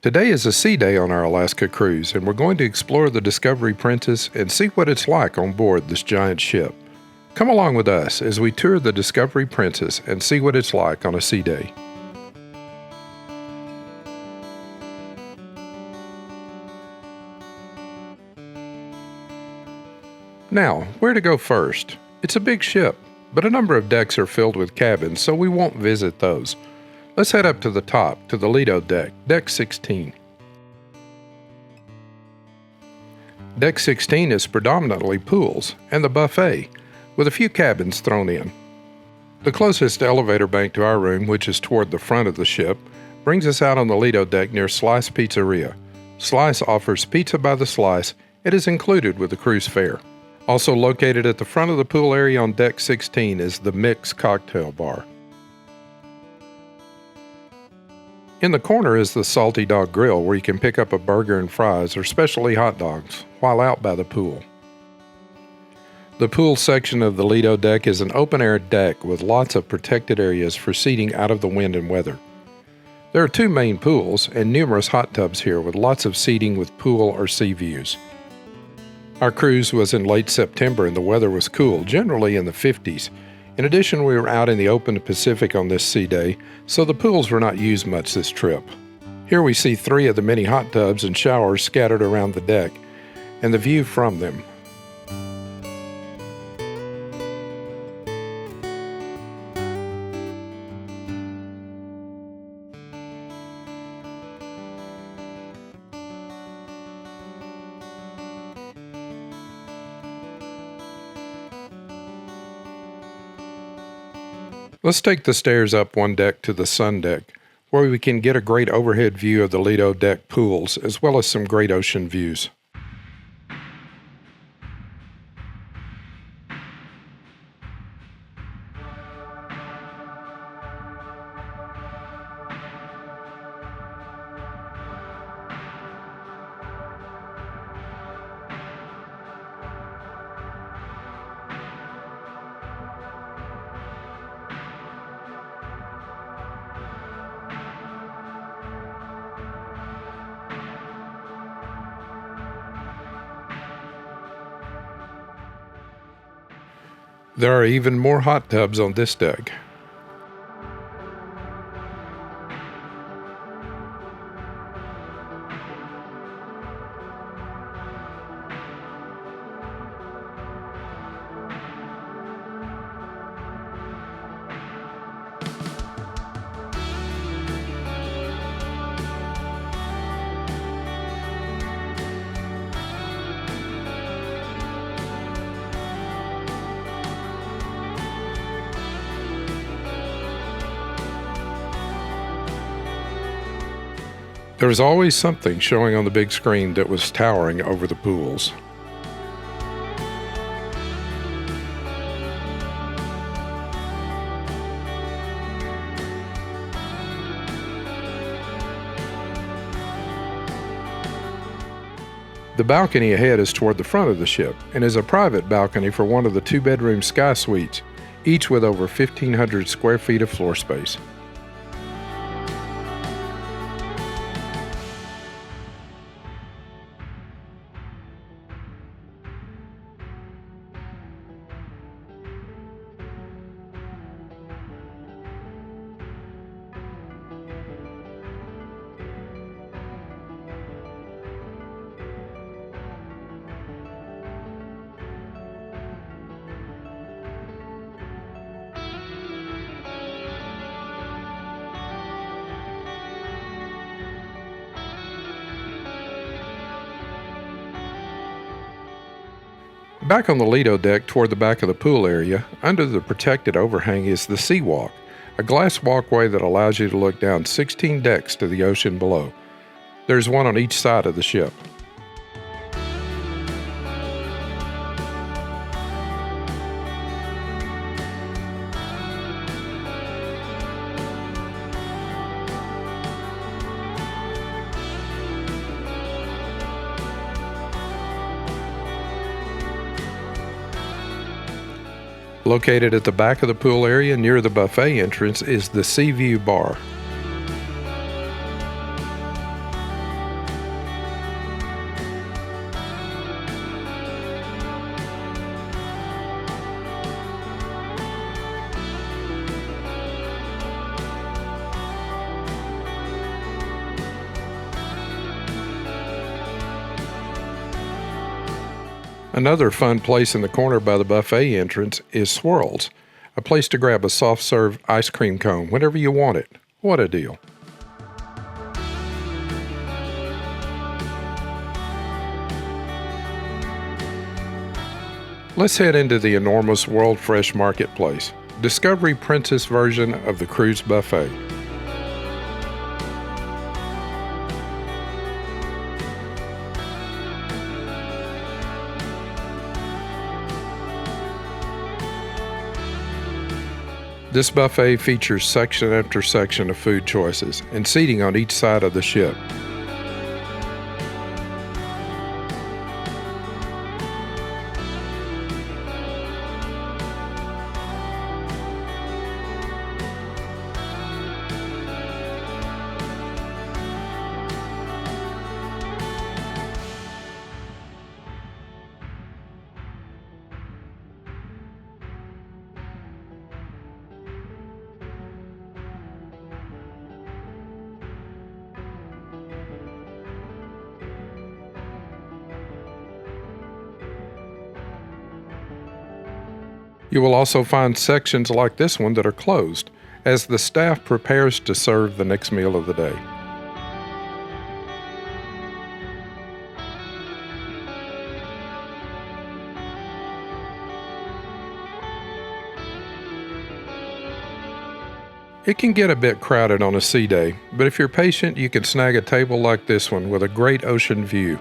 Today is a sea day on our Alaska cruise, and we're going to explore the Discovery Princess and see what it's like on board this giant ship. Come along with us as we tour the Discovery Princess and see what it's like on a sea day. Now, where to go first? It's a big ship, but a number of decks are filled with cabins, so we won't visit those. Let's head up to the top, to the Lido deck, Deck 16. Deck 16 is predominantly pools and the buffet, with a few cabins thrown in. The closest elevator bank to our room, which is toward the front of the ship, brings us out on the Lido deck near Slice Pizzeria. Slice offers pizza by the slice. It is included with the cruise fare. Also located at the front of the pool area on Deck 16 is the Mix Cocktail Bar. In the corner is the Salty Dog Grill, where you can pick up a burger and fries or specialty hot dogs while out by the pool. The pool section of the Lido deck is an open-air deck with lots of protected areas for seating out of the wind and weather. There are two main pools and numerous hot tubs here with lots of seating with pool or sea views. Our cruise was in late September and the weather was cool, generally in the 50s. In addition, we were out in the open Pacific on this sea day, so the pools were not used much this trip. Here we see three of the many hot tubs and showers scattered around the deck, and the view from them. Let's take the stairs up one deck to the sun deck, where we can get a great overhead view of the Lido deck pools, as well as some great ocean views. There are even more hot tubs on this deck. There was always something showing on the big screen that was towering over the pools. The balcony ahead is toward the front of the ship and is a private balcony for one of the two-bedroom sky suites, each with over 1,500 square feet of floor space. Back on the Lido deck toward the back of the pool area, under the protected overhang is the Sea Walk, a glass walkway that allows you to look down 16 decks to the ocean below. There's one on each side of the ship. Located at the back of the pool area near the buffet entrance is the Sea View Bar. Another fun place in the corner by the buffet entrance is Swirls, a place to grab a soft serve ice cream cone whenever you want it. What a deal! Let's head into the enormous World Fresh Marketplace, Discovery Princess version of the cruise buffet. This buffet features section after section of food choices and seating on each side of the ship. You will also find sections like this one that are closed, as the staff prepares to serve the next meal of the day. It can get a bit crowded on a sea day, but if you're patient, you can snag a table like this one with a great ocean view.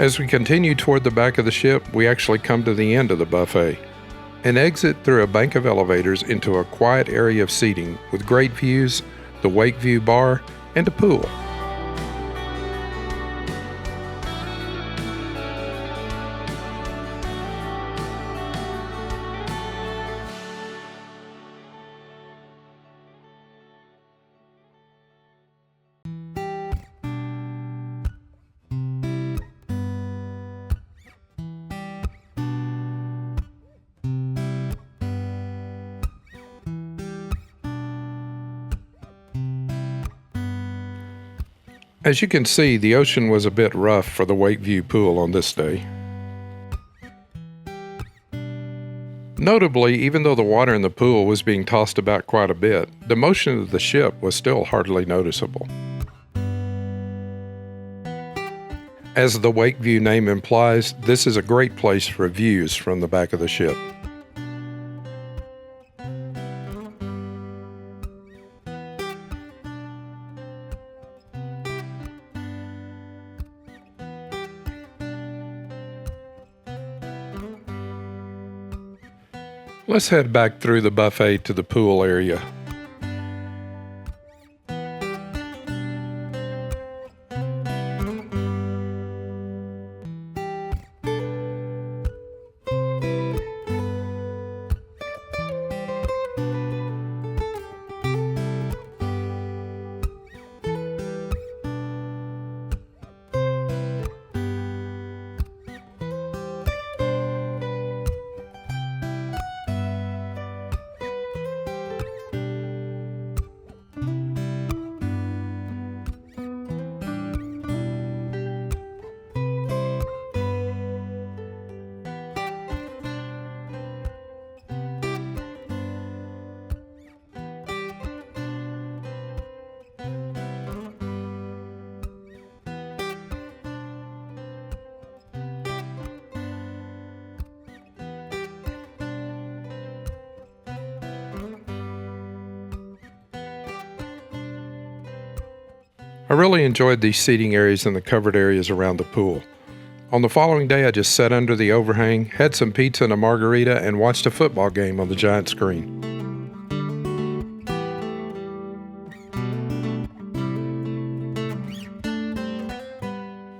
As we continue toward the back of the ship, we actually come to the end of the buffet and exit through a bank of elevators into a quiet area of seating with great views, the Wakeview Bar, and a pool. As you can see, the ocean was a bit rough for the Wakeview pool on this day. Notably, even though the water in the pool was being tossed about quite a bit, the motion of the ship was still hardly noticeable. As the Wakeview name implies, this is a great place for views from the back of the ship. Let's head back through the buffet to the pool area. I really enjoyed these seating areas and the covered areas around the pool. On the following day, I just sat under the overhang, had some pizza and a margarita, and watched a football game on the giant screen.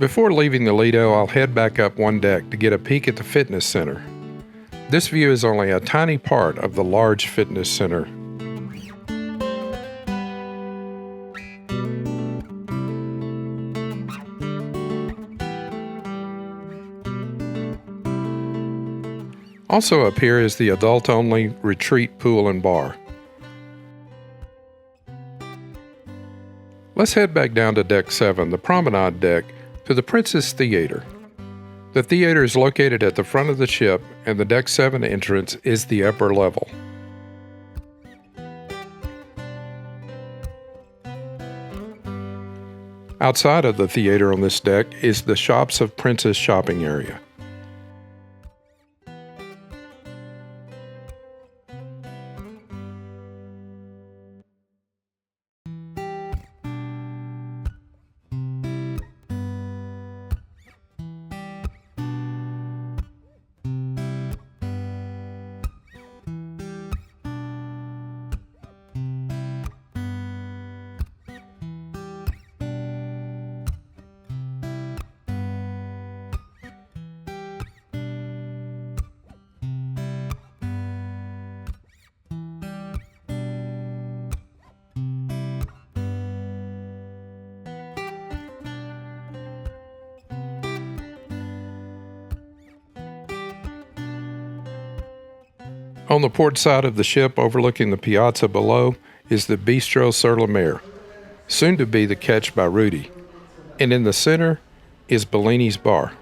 Before leaving the Lido, I'll head back up one deck to get a peek at the fitness center. This view is only a tiny part of the large fitness center. Also up here is the adult-only retreat pool and bar. Let's head back down to Deck 7, the Promenade deck, to the Princess Theater. The theater is located at the front of the ship, and the Deck 7 entrance is the upper level. Outside of the theater on this deck is the Shops of Princess shopping area. On the port side of the ship, overlooking the piazza below, is the Bistro sur la Mer, soon to be the Catch by Rudy. And in the center is Bellini's Bar.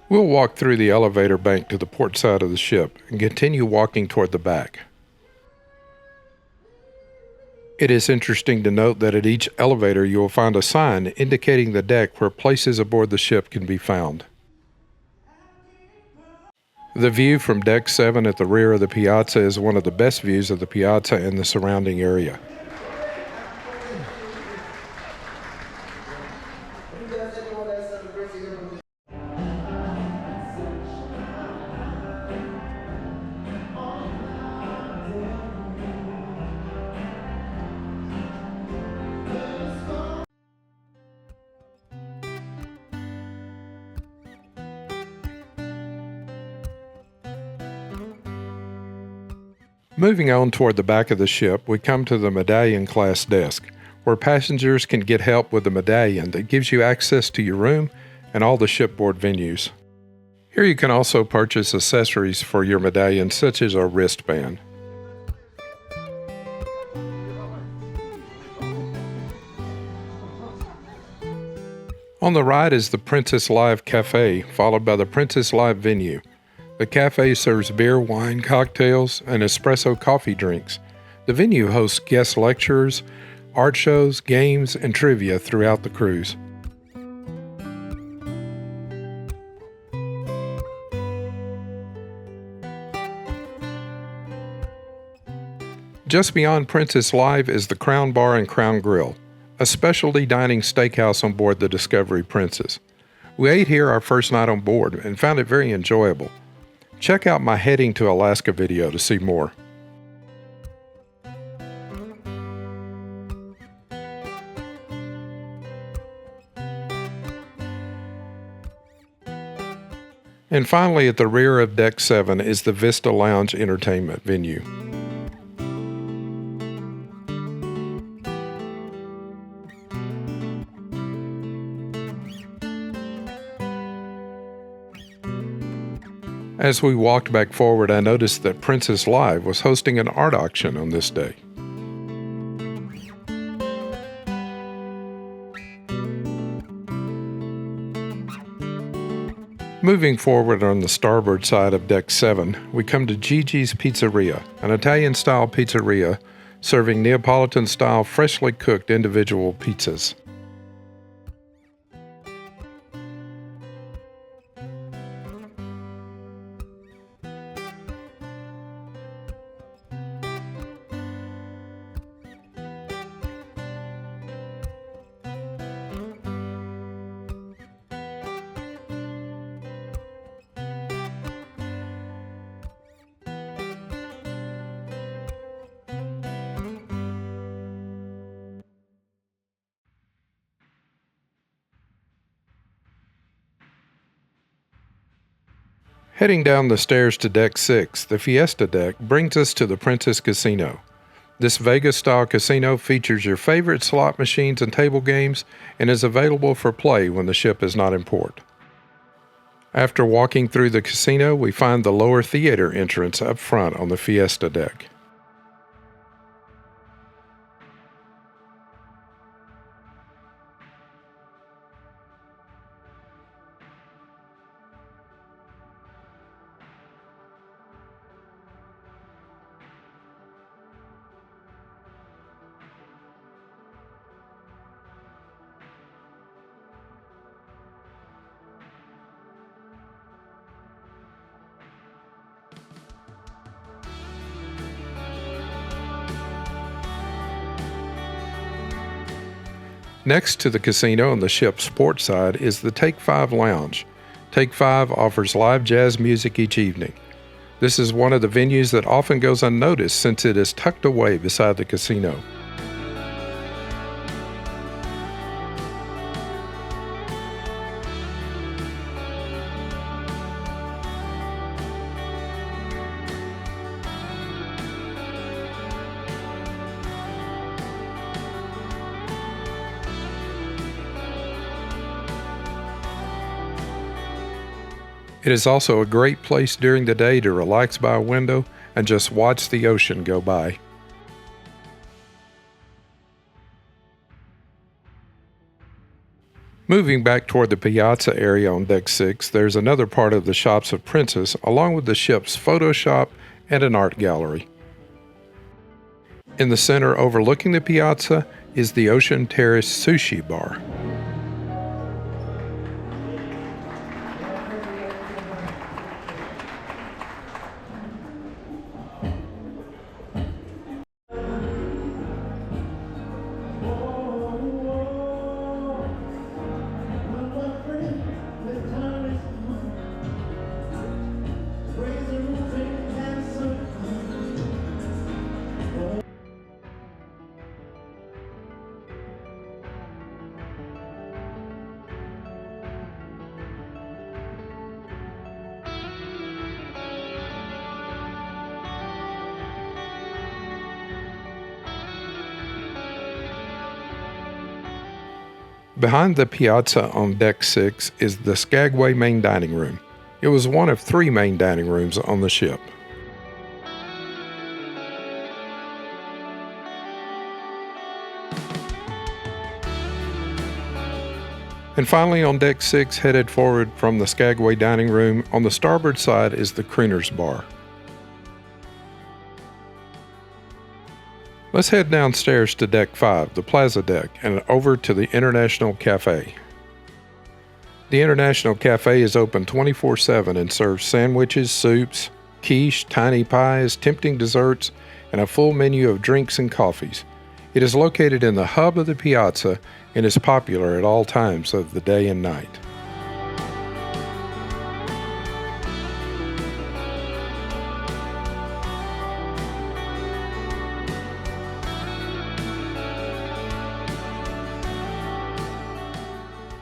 We'll walk through the elevator bank to the port side of the ship and continue walking toward the back. It is interesting to note that at each elevator you will find a sign indicating the deck where places aboard the ship can be found. The view from Deck 7 at the rear of the Piazza is one of the best views of the Piazza and the surrounding area. Moving on toward the back of the ship, we come to the Medallion class desk, where passengers can get help with the medallion that gives you access to your room and all the shipboard venues. Here you can also purchase accessories for your medallion, such as a wristband. On the right is the Princess Live Cafe, followed by the Princess Live Venue. The cafe serves beer, wine, cocktails, and espresso coffee drinks. The venue hosts guest lecturers, art shows, games, and trivia throughout the cruise. Just beyond Princess Live is the Crown Bar and Crown Grill, a specialty dining steakhouse on board the Discovery Princess. We ate here our first night on board and found it very enjoyable. Check out my Heading to Alaska video to see more. And finally, at the rear of Deck 7 is the Vista Lounge entertainment venue. As we walked back forward, I noticed that Princess Live was hosting an art auction on this day. Moving forward on the starboard side of Deck 7, we come to Gigi's Pizzeria, an Italian-style pizzeria serving Neapolitan-style freshly cooked individual pizzas. Heading down the stairs to Deck 6, the Fiesta deck brings us to the Princess Casino. This Vegas-style casino features your favorite slot machines and table games and is available for play when the ship is not in port. After walking through the casino, we find the lower theater entrance up front on the Fiesta deck. Next to the casino on the ship's port side is the Take 5 Lounge. Take 5 offers live jazz music each evening. This is one of the venues that often goes unnoticed since it is tucked away beside the casino. It is also a great place during the day to relax by a window and just watch the ocean go by. Moving back toward the Piazza area on Deck 6, there's another part of the Shops of Princess, along with the ship's photo shop and an art gallery. In the center overlooking the Piazza is the Ocean Terrace Sushi Bar. Behind the Piazza on Deck 6 is the Skagway main dining room. It was one of 3 main dining rooms on the ship. And finally, on Deck 6, headed forward from the Skagway dining room, on the starboard side is the Crooner's Bar. Let's head downstairs to Deck 5, the Plaza deck, and over to the International Cafe. The International Cafe is open 24/7 and serves sandwiches, soups, quiche, tiny pies, tempting desserts, and a full menu of drinks and coffees. It is located in the hub of the Piazza and is popular at all times of the day and night.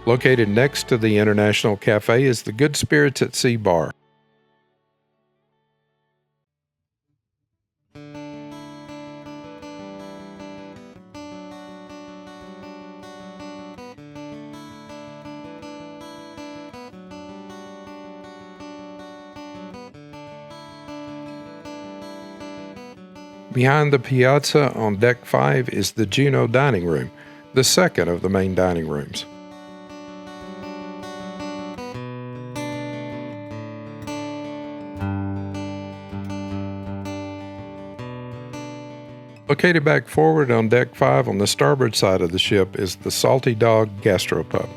Located next to the International Cafe is the Good Spirits at Sea Bar. Behind the Piazza on Deck 5 is the Juno Dining Room, the second of the main dining rooms. Located back forward on Deck 5 on the starboard side of the ship is the Salty Dog Gastropub.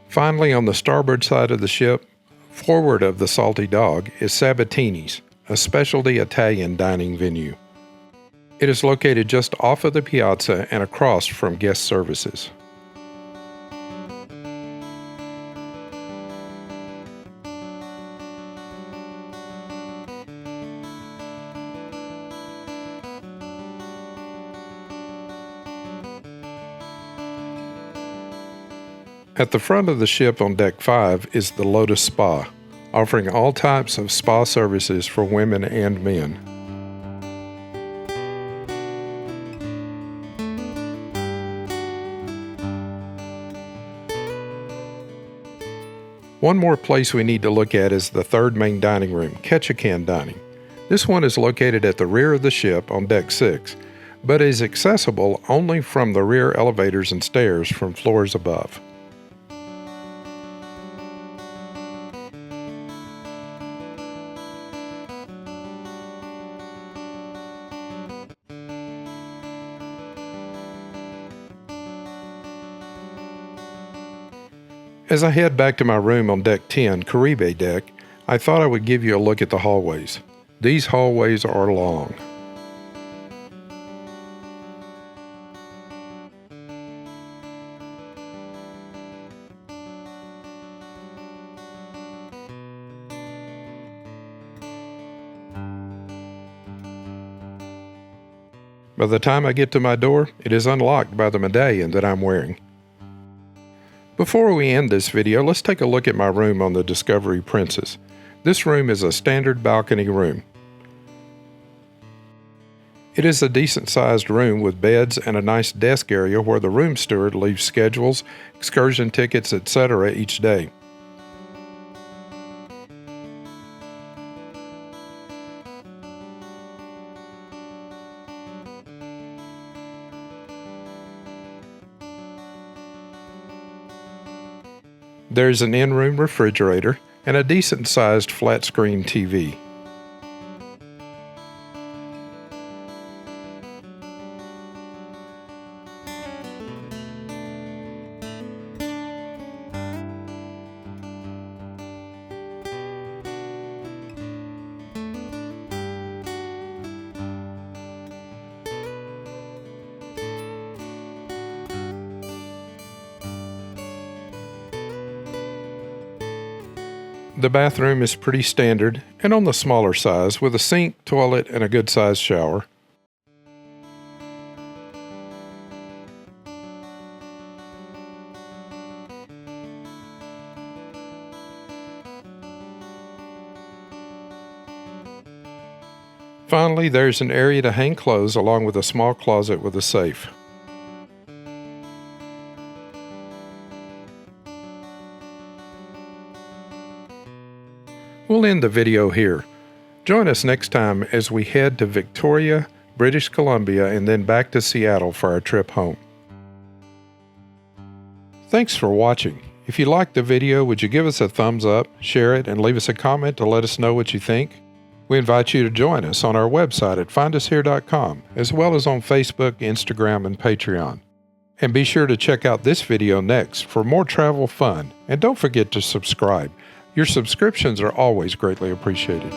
Finally, on the starboard side of the ship, forward of the Salty Dog, is Sabatini's, a specialty Italian dining venue. It is located just off of the Piazza and across from guest services. At the front of the ship on Deck 5 is the Lotus Spa, offering all types of spa services for women and men. One more place we need to look at is the third main dining room, Ketchikan Dining. This one is located at the rear of the ship on Deck 6, but is accessible only from the rear elevators and stairs from floors above. As I head back to my room on Deck 10, Caribe Deck, I thought I would give you a look at the hallways. These hallways are long. By the time I get to my door, it is unlocked by the medallion that I'm wearing. Before we end this video, let's take a look at my room on the Discovery Princess. This room is a standard balcony room. It is a decent-sized room with beds and a nice desk area where the room steward leaves schedules, excursion tickets, etc. each day. There's an in-room refrigerator and a decent-sized flat-screen TV. The bathroom is pretty standard and on the smaller size with a sink, toilet, and a good-sized shower. Finally, there's an area to hang clothes along with a small closet with a safe. We'll end the video here. Join us next time as we head to Victoria, British Columbia, and then back to Seattle for our trip home. Thanks for watching. If you liked the video, would you give us a thumbs up, share it, and leave us a comment to let us know what you think? We invite you to join us on our website at findushere.com, as well as on Facebook, Instagram, and Patreon. And be sure to check out this video next for more travel fun, and don't forget to subscribe. Your subscriptions are always greatly appreciated.